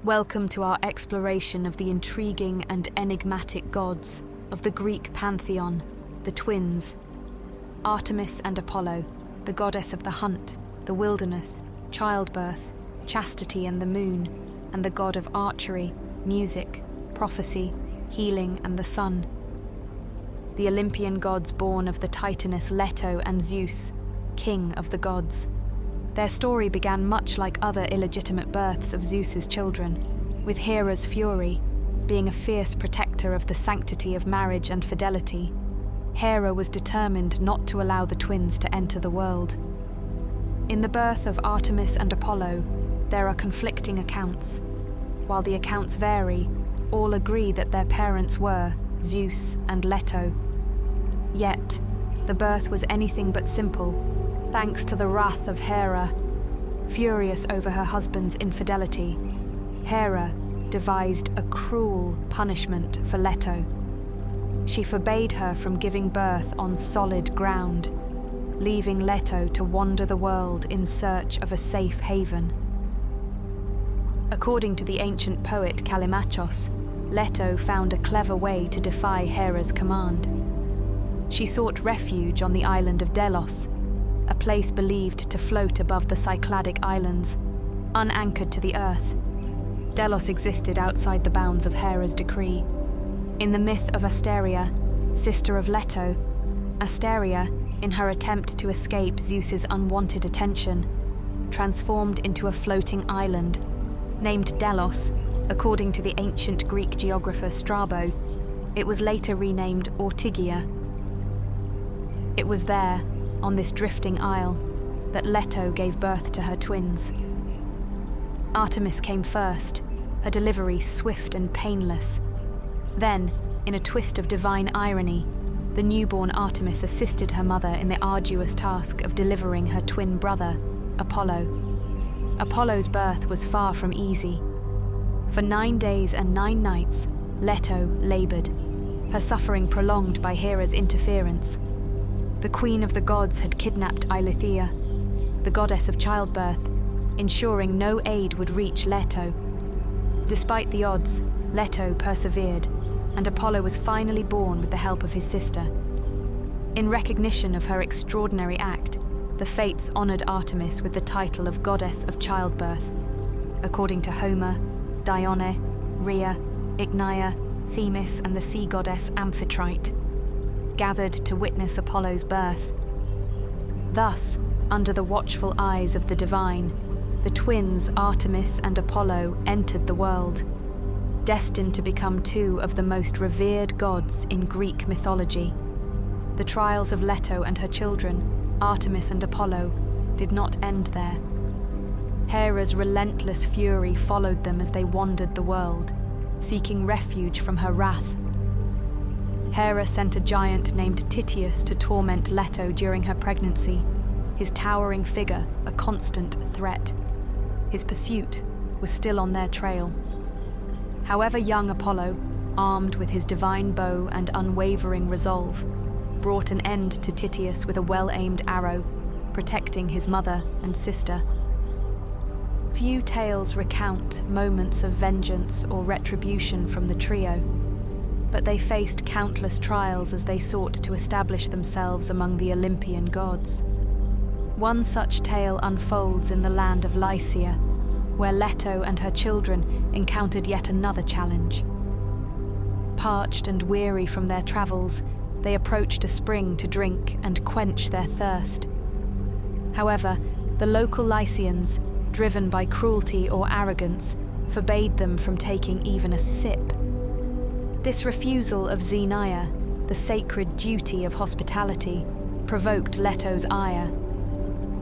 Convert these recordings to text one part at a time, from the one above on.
Welcome to our exploration of the intriguing and enigmatic gods of the Greek pantheon, the twins. Artemis and Apollo, the goddess of the hunt, the wilderness, childbirth, chastity and the moon, and the god of archery, music, prophecy, healing and the sun. The Olympian gods born of the titaness Leto and Zeus, king of the gods. Their story began much like other illegitimate births of Zeus's children, with Hera's fury, being a fierce protector of the sanctity of marriage and fidelity. Hera was determined not to allow the twins to enter the world. In the birth of Artemis and Apollo, there are conflicting accounts. While the accounts vary, all agree that their parents were Zeus and Leto. Yet, the birth was anything but simple, thanks to the wrath of Hera. Furious over her husband's infidelity, Hera devised a cruel punishment for Leto. She forbade her from giving birth on solid ground, leaving Leto to wander the world in search of a safe haven. According to the ancient poet Callimachos, Leto found a clever way to defy Hera's command. She sought refuge on the island of Delos, a place believed to float above the Cycladic Islands, unanchored to the earth. Delos existed outside the bounds of Hera's decree. In the myth of Asteria, sister of Leto, Asteria, in her attempt to escape Zeus's unwanted attention, transformed into a floating island, named Delos, according to the ancient Greek geographer Strabo. It was later renamed Ortygia. It was there, on this drifting isle, that Leto gave birth to her twins. Artemis came first, her delivery swift and painless. Then, in a twist of divine irony, the newborn Artemis assisted her mother in the arduous task of delivering her twin brother, Apollo. Apollo's birth was far from easy. For 9 days and 9 nights, Leto labored, her suffering prolonged by Hera's interference. The queen of the gods had kidnapped Eileithyia, the goddess of childbirth, ensuring no aid would reach Leto. Despite the odds, Leto persevered, and Apollo was finally born with the help of his sister. In recognition of her extraordinary act, the fates honored Artemis with the title of goddess of childbirth. According to Homer, Dione, Rhea, Ignaia, Themis, and the sea goddess Amphitrite gathered to witness Apollo's birth. Thus, under the watchful eyes of the divine, the twins Artemis and Apollo entered the world, destined to become 2 of the most revered gods in Greek mythology. The trials of Leto and her children, Artemis and Apollo, did not end there. Hera's relentless fury followed them as they wandered the world, seeking refuge from her wrath. Hera sent a giant named Tityus to torment Leto during her pregnancy, his towering figure a constant threat. His pursuit was still on their trail. However, young Apollo, armed with his divine bow and unwavering resolve, brought an end to Tityus with a well-aimed arrow, protecting his mother and sister. Few tales recount moments of vengeance or retribution from the trio, but they faced countless trials as they sought to establish themselves among the Olympian gods. One such tale unfolds in the land of Lycia, where Leto and her children encountered yet another challenge. Parched and weary from their travels, they approached a spring to drink and quench their thirst. However, the local Lycians, driven by cruelty or arrogance, forbade them from taking even a sip. This refusal of Xenia, the sacred duty of hospitality, provoked Leto's ire.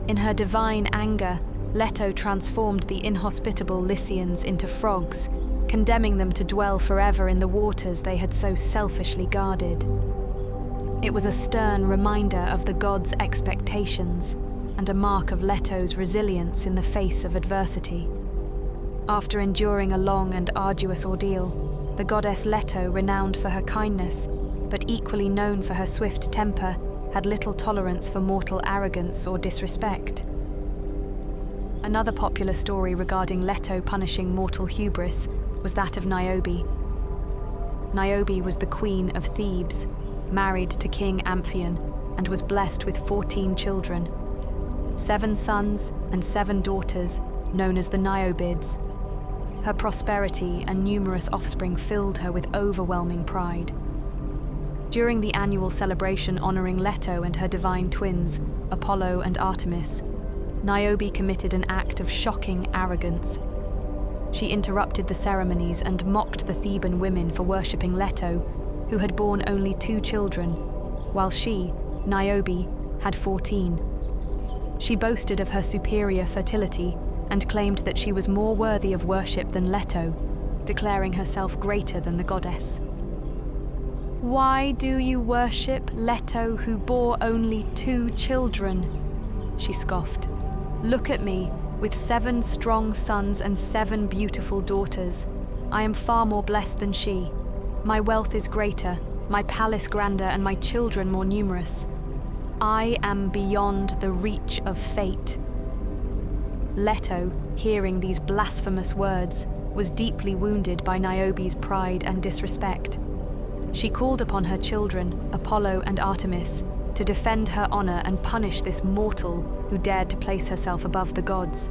In her divine anger, Leto transformed the inhospitable Lycians into frogs, condemning them to dwell forever in the waters they had so selfishly guarded. It was a stern reminder of the gods' expectations and a mark of Leto's resilience in the face of adversity. After enduring a long and arduous ordeal, the goddess Leto, renowned for her kindness, but equally known for her swift temper, had little tolerance for mortal arrogance or disrespect. A Another popular story regarding Leto punishing mortal hubris was that of Niobe. Niobe was the queen of Thebes, married to King Amphion, and was blessed with 14 children, 7 sons and 7 daughters, known as the Niobids. Her prosperity and numerous offspring filled her with overwhelming pride. During the annual celebration honoring Leto and her divine twins, Apollo and Artemis, Niobe committed an act of shocking arrogance. She interrupted the ceremonies and mocked the Theban women for worshipping Leto, who had borne only 2 children, while she, Niobe, had 14. She boasted of her superior fertility and claimed that she was more worthy of worship than Leto, declaring herself greater than the goddess. "Why do you worship Leto, who bore only 2 children?" she scoffed. "Look at me, with 7 strong sons and 7 beautiful daughters. I am far more blessed than she. My wealth is greater, my palace grander, and my children more numerous. I am beyond the reach of fate." Leto, hearing these blasphemous words, was deeply wounded by Niobe's pride and disrespect. She called upon her children, Apollo and Artemis, to defend her honor and punish this mortal who dared to place herself above the gods.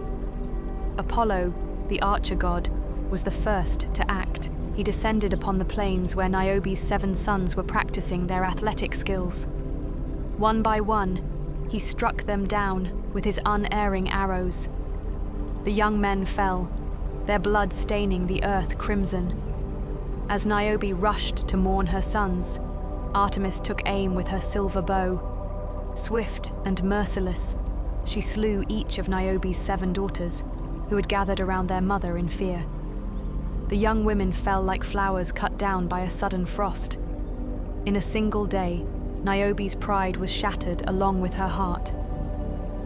Apollo, the archer god, was the first to act. He descended upon the plains where Niobe's 7 sons were practicing their athletic skills. One by one, he struck them down with his unerring arrows. The young men fell, their blood staining the earth crimson. As Niobe rushed to mourn her sons, Artemis took aim with her silver bow. Swift and merciless, she slew each of Niobe's 7 daughters, who had gathered around their mother in fear. The young women fell like flowers cut down by a sudden frost. In a single day, Niobe's pride was shattered along with her heart.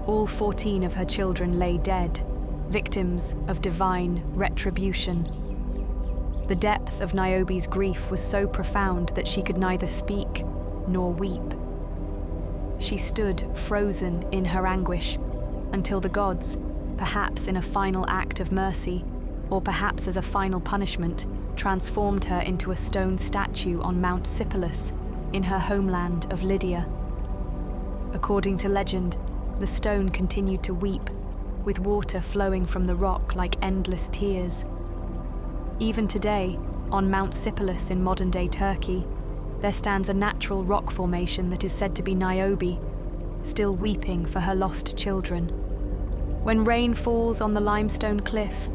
All 14 of her children lay dead, victims of divine retribution. The depth of Niobe's grief was so profound that she could neither speak nor weep. She stood frozen in her anguish until the gods, perhaps in a final act of mercy, or perhaps as a final punishment, transformed her into a stone statue on Mount Sipylus in her homeland of Lydia. According to legend, the stone continued to weep, with water flowing from the rock like endless tears. Even today, on Mount Sipylus in modern-day Turkey, there stands a natural rock formation that is said to be Niobe, still weeping for her lost children. When rain falls on the limestone cliff,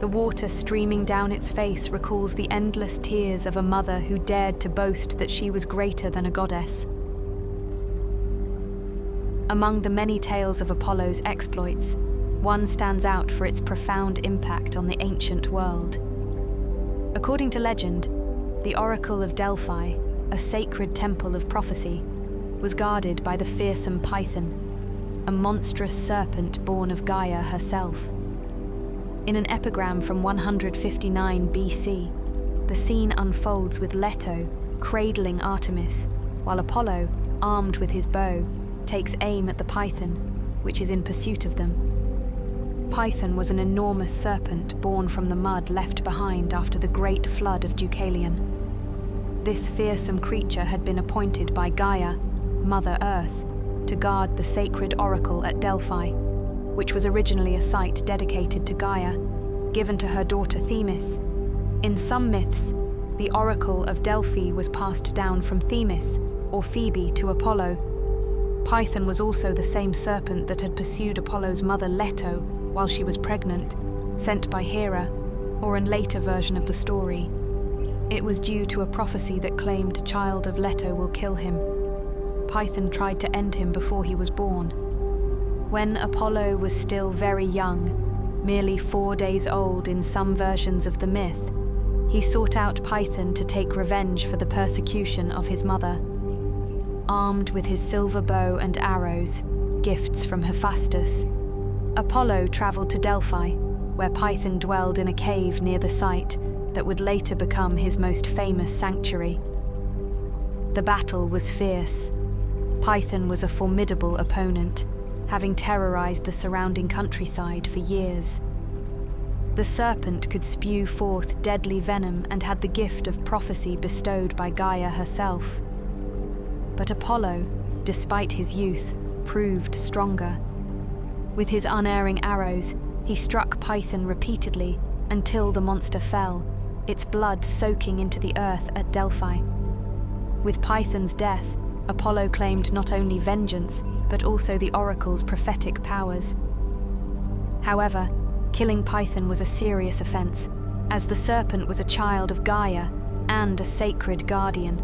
the water streaming down its face recalls the endless tears of a mother who dared to boast that she was greater than a goddess. Among the many tales of Apollo's exploits, one stands out for its profound impact on the ancient world. According to legend, the Oracle of Delphi, a sacred temple of prophecy, was guarded by the fearsome Python, a monstrous serpent born of Gaia herself. In an epigram from 159 BC, the scene unfolds with Leto cradling Artemis, while Apollo, armed with his bow, takes aim at the Python, which is in pursuit of them. Python was an enormous serpent born from the mud left behind after the great flood of Deucalion. This fearsome creature had been appointed by Gaia, Mother Earth, to guard the sacred oracle at Delphi, which was originally a site dedicated to Gaia, given to her daughter Themis. In some myths, the oracle of Delphi was passed down from Themis or Phoebe to Apollo. Python was also the same serpent that had pursued Apollo's mother Leto while she was pregnant, sent by Hera, or a later version of the story. It was due to a prophecy that claimed child of Leto will kill him. Python tried to end him before he was born. When Apollo was still very young, merely 4 days old in some versions of the myth, he sought out Python to take revenge for the persecution of his mother. Armed with his silver bow and arrows, gifts from Hephaestus, Apollo traveled to Delphi, where Python dwelled in a cave near the site that would later become his most famous sanctuary. The battle was fierce. Python was a formidable opponent, having terrorized the surrounding countryside for years. The serpent could spew forth deadly venom and had the gift of prophecy bestowed by Gaia herself. But Apollo, despite his youth, proved stronger. With his unerring arrows, he struck Python repeatedly until the monster fell, its blood soaking into the earth at Delphi. With Python's death, Apollo claimed not only vengeance, but also the oracle's prophetic powers. However, killing Python was a serious offense, as the serpent was a child of Gaia and a sacred guardian.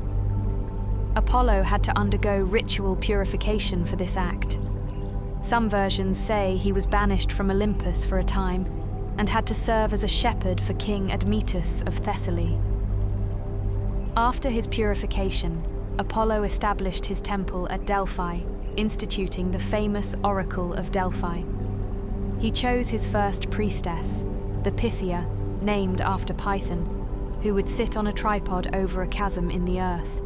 Apollo had to undergo ritual purification for this act. Some versions say he was banished from Olympus for a time and had to serve as a shepherd for King Admetus of Thessaly. After his purification, Apollo established his temple at Delphi, instituting the famous Oracle of Delphi. He chose his first priestess, the Pythia, named after Python, who would sit on a tripod over a chasm in the earth.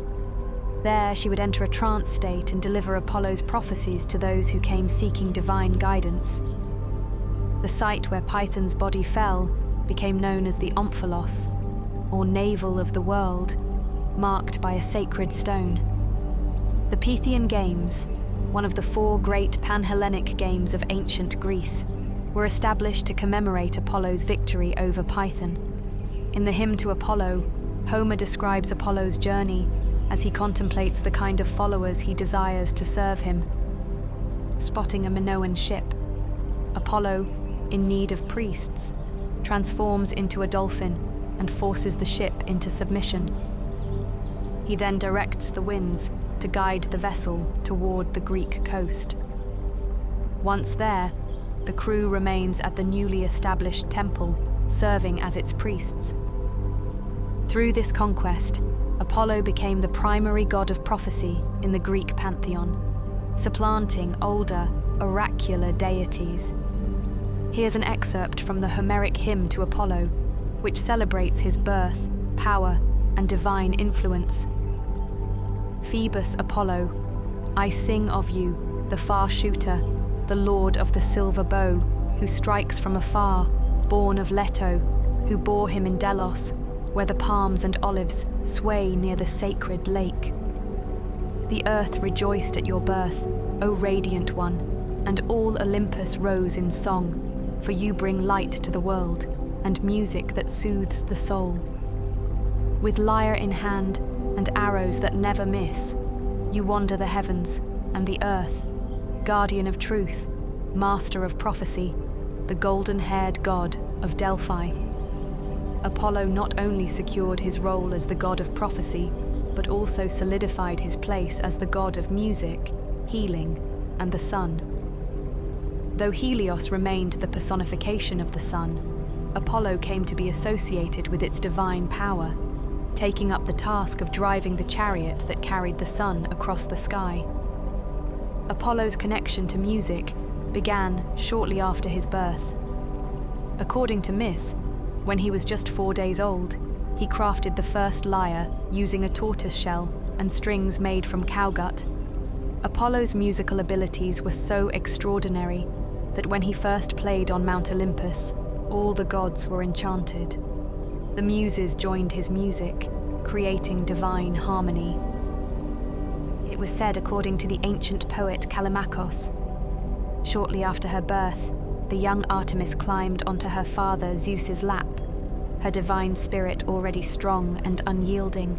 There she would enter a trance state and deliver Apollo's prophecies to those who came seeking divine guidance. The site where Python's body fell became known as the Omphalos, or navel of the world, marked by a sacred stone. The Pythian Games, one of the 4 great Pan-Hellenic games of ancient Greece, were established to commemorate Apollo's victory over Python. In the hymn to Apollo, Homer describes Apollo's journey as he contemplates the kind of followers he desires to serve him. Spotting a Minoan ship, Apollo, in need of priests, transforms into a dolphin and forces the ship into submission. He then directs the winds to guide the vessel toward the Greek coast. Once there, the crew remains at the newly established temple, serving as its priests. Through this conquest, Apollo became the primary god of prophecy in the Greek pantheon, supplanting older, oracular deities. Here's an excerpt from the Homeric hymn to Apollo, which celebrates his birth, power, and divine influence. Phoebus Apollo, I sing of you, the far shooter, the lord of the silver bow, who strikes from afar, born of Leto, who bore him in Delos, where the palms and olives sway near the sacred lake. The earth rejoiced at your birth, O radiant one, and all Olympus rose in song, for you bring light to the world, and music that soothes the soul. With lyre in hand, and arrows that never miss, you wander the heavens and the earth, guardian of truth, master of prophecy, the golden-haired god of Delphi. Apollo not only secured his role as the god of prophecy, but also solidified his place as the god of music, healing, and the sun. Though Helios remained the personification of the sun, Apollo came to be associated with its divine power, taking up the task of driving the chariot that carried the sun across the sky. Apollo's connection to music began shortly after his birth. According to myth, when he was just 4 days old, he crafted the first lyre using a tortoise shell and strings made from cowgut. Apollo's musical abilities were so extraordinary that when he first played on Mount Olympus, all the gods were enchanted. The muses joined his music, creating divine harmony. It was said, according to the ancient poet Callimachos, shortly after her birth, the young Artemis climbed onto her father Zeus's lap, her divine spirit already strong and unyielding.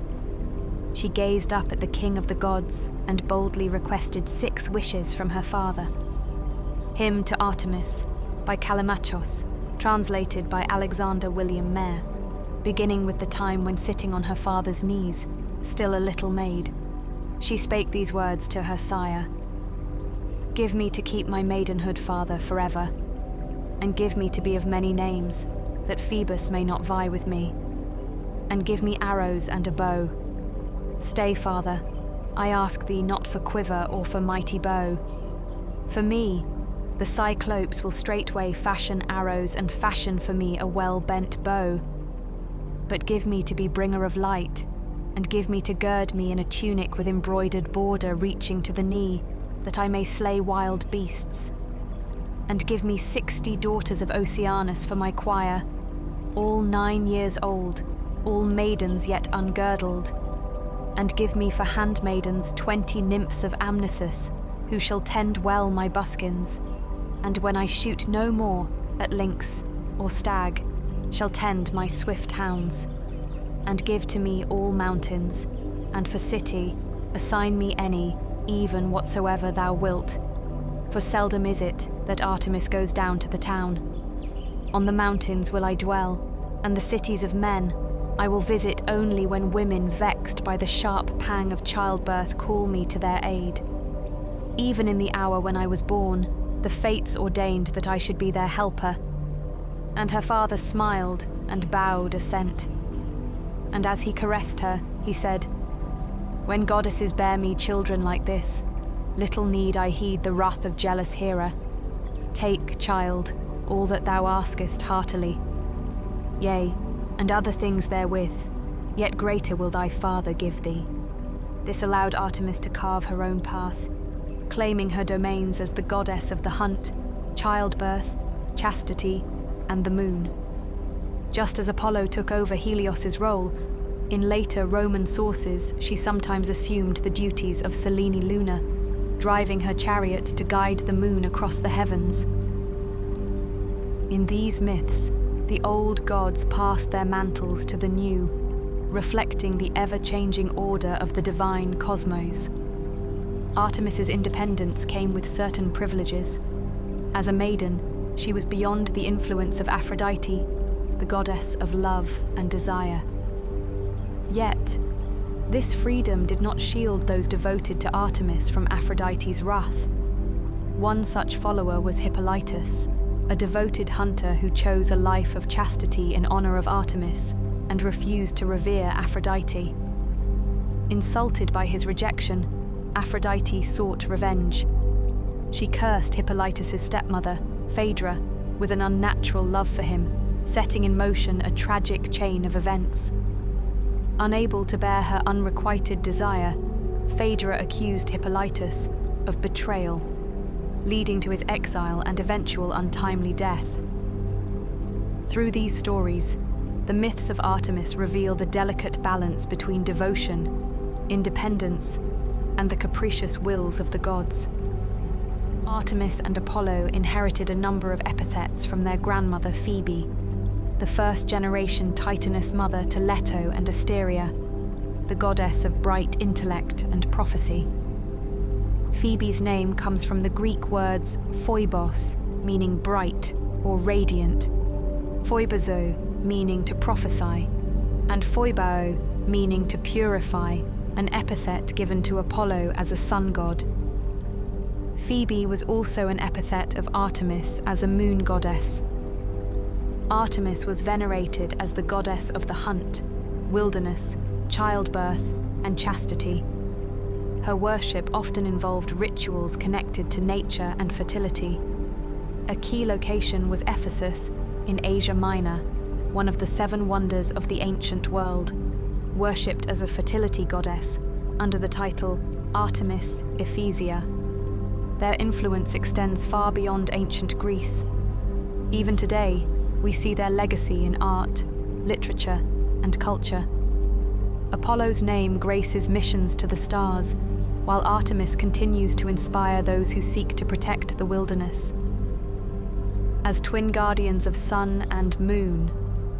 She gazed up at the king of the gods and boldly requested 6 wishes from her father. Hymn to Artemis by Callimachos, translated by Alexander William Mayer, beginning with the time when sitting on her father's knees, still a little maid, she spake these words to her sire. Give me to keep my maidenhood, father, forever, and give me to be of many names, that Phoebus may not vie with me, and give me arrows and a bow. Stay, father, I ask thee not for quiver or for mighty bow. For me, the Cyclopes will straightway fashion arrows and fashion for me a well-bent bow. But give me to be bringer of light, and give me to gird me in a tunic with embroidered border reaching to the knee, that I may slay wild beasts. And give me 60 daughters of Oceanus for my choir, all 9 years old, all maidens yet ungirdled. And give me for handmaidens 20 nymphs of Amnisus, who shall tend well my buskins, and when I shoot no more at lynx or stag, shall tend my swift hounds. And give to me all mountains, and for city assign me any, even whatsoever thou wilt. For seldom is it that Artemis goes down to the town. On the mountains will I dwell, and the cities of men I will visit only when women vexed by the sharp pang of childbirth call me to their aid. Even in the hour when I was born, the fates ordained that I should be their helper. And her father smiled and bowed assent. And as he caressed her, he said, "When goddesses bear me children like this, little need I heed the wrath of jealous Hera. Take, child, all that thou askest heartily. Yea, and other things therewith, yet greater will thy father give thee." This allowed Artemis to carve her own path, claiming her domains as the goddess of the hunt, childbirth, chastity, and the moon. Just as Apollo took over Helios's role, in later Roman sources she sometimes assumed the duties of Selene Luna, driving her chariot to guide the moon across the heavens. In these myths, the old gods passed their mantles to the new, reflecting the ever-changing order of the divine cosmos. Artemis's independence came with certain privileges. As a maiden, she was beyond the influence of Aphrodite, the goddess of love and desire. Yet, this freedom did not shield those devoted to Artemis from Aphrodite's wrath. One such follower was Hippolytus, a devoted hunter who chose a life of chastity in honor of Artemis and refused to revere Aphrodite. Insulted by his rejection, Aphrodite sought revenge. She cursed Hippolytus' stepmother, Phaedra, with an unnatural love for him, setting in motion a tragic chain of events. Unable to bear her unrequited desire, Phaedra accused Hippolytus of betrayal, leading to his exile and eventual untimely death. Through these stories, the myths of Artemis reveal the delicate balance between devotion, independence, and the capricious wills of the gods. Artemis and Apollo inherited a number of epithets from their grandmother Phoebe, the first-generation Titaness mother to Leto and Asteria, the goddess of bright intellect and prophecy. Phoebe's name comes from the Greek words phoibos, meaning bright or radiant, phoibazo, meaning to prophesy, and phoibao, meaning to purify, an epithet given to Apollo as a sun god. Phoebe was also an epithet of Artemis as a moon goddess. Artemis was venerated as the goddess of the hunt, wilderness, childbirth, and chastity. Her worship often involved rituals connected to nature and fertility. A key location was Ephesus, in Asia Minor, one of the 7 wonders of the ancient world, worshipped as a fertility goddess under the title Artemis Ephesia. Their influence extends far beyond ancient Greece. Even today, we see their legacy in art, literature, and culture. Apollo's name graces missions to the stars, while Artemis continues to inspire those who seek to protect the wilderness. As twin guardians of sun and moon,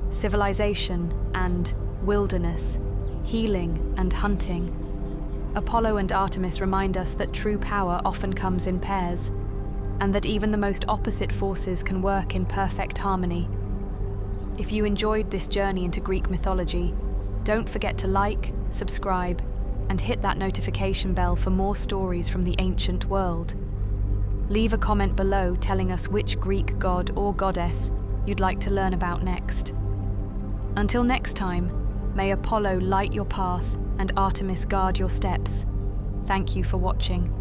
civilization and wilderness, healing and hunting, Apollo and Artemis remind us that true power often comes in pairs, and that even the most opposite forces can work in perfect harmony. If you enjoyed this journey into Greek mythology, don't forget to like, subscribe, and hit that notification bell for more stories from the ancient world. Leave a comment below telling us which Greek god or goddess you'd like to learn about next. Until next time, may Apollo light your path and Artemis guard your steps. Thank you for watching.